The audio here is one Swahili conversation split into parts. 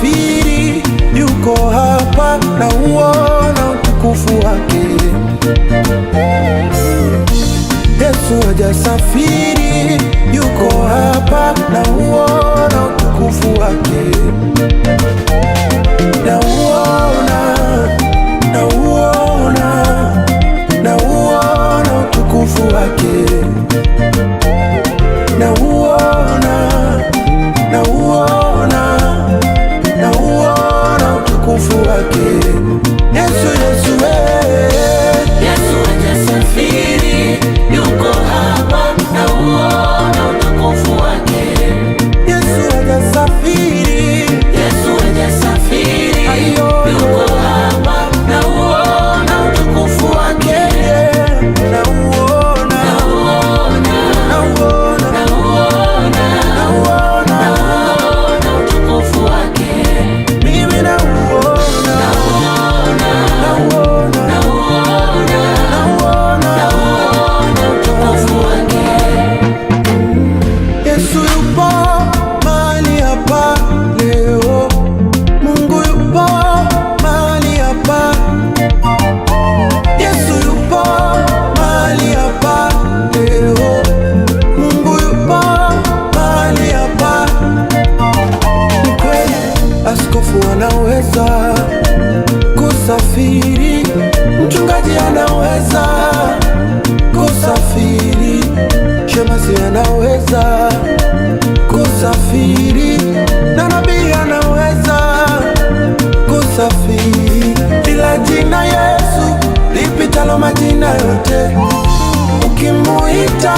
hajasafiri, yuko hapa na uona utukufu wake. Yesu hajasafiri, yuko hapa na uona utukufu wake. Na uona, na uona, na uona utukufu wake. Na uona, na uona, na uona utukufu wake. Yesu, Yesu, Yesu hajasafiri, yuko hapa na uona utukufu wake. Yesu hajasafiri, Yesu hajasafiri, yuko hapa na uona utukufu wake. na uona, Na uona, na uona, na uona, na uona, na uona utukufu wake. mimi na uona, Na uona, na uona, na uona, na uona. na uona utukufu wake. Yesu yupo mahali hapa leo, Mungu yupo mahali hapa. Yesu yupo mahali hapa leo, Mungu yupo mahali hapa. Ni kweli askofu anaweza kusafiri, mchungaji anaweza kusafiri, shemasi anaweza kusafiri, na nabii anaweza kusafiri. Ila jina Yesu lipitalo majina yote, ukimuita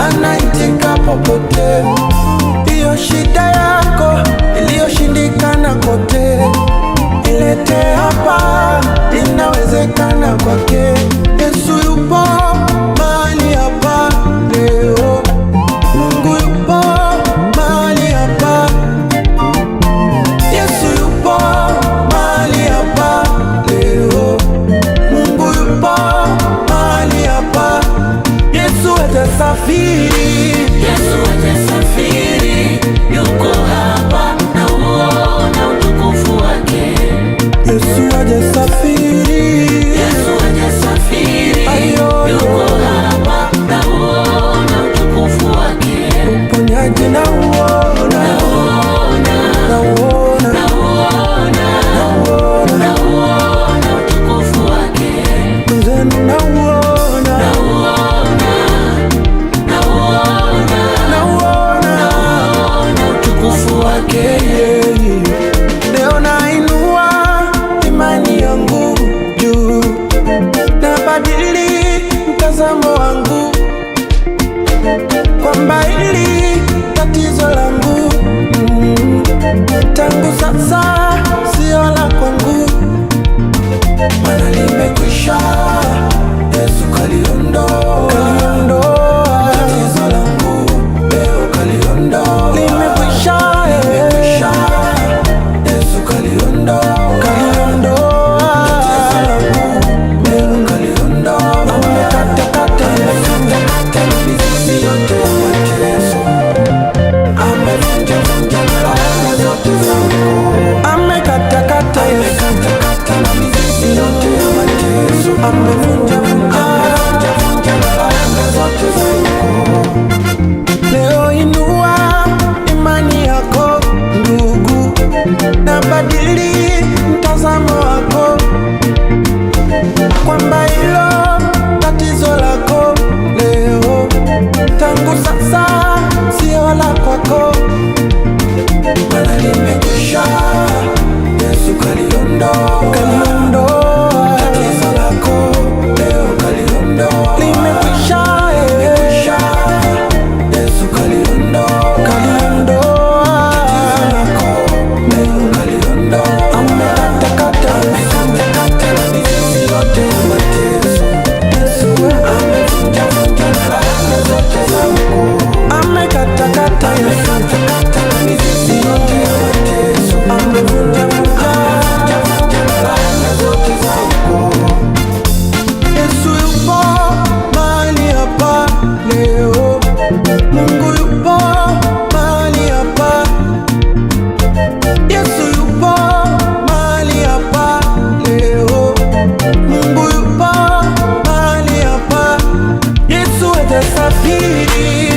anaitika popote. Hiyo shida yako iliyoshindikana kote, ilete hapa, inawezekana kwake. Yesu yupo mahali hapa leo, Mungu yupo mahali hapa. Yesu yupo mahali hapa leo, Mungu yupo mahali hapa. Yesu hajasafiri, Yesu hajasafiri, yuko hapa na uona utukufu wake. Yesu hajasafiri, Yesu hajasafiri, Ayo, yuko hapa na uona utukufu wake. uponyaji na uona, na uona, Na uona, na uona, na uona utukufu wake. mzenu na uona, Na uona, na uona, na uona. na uona utukufu safiri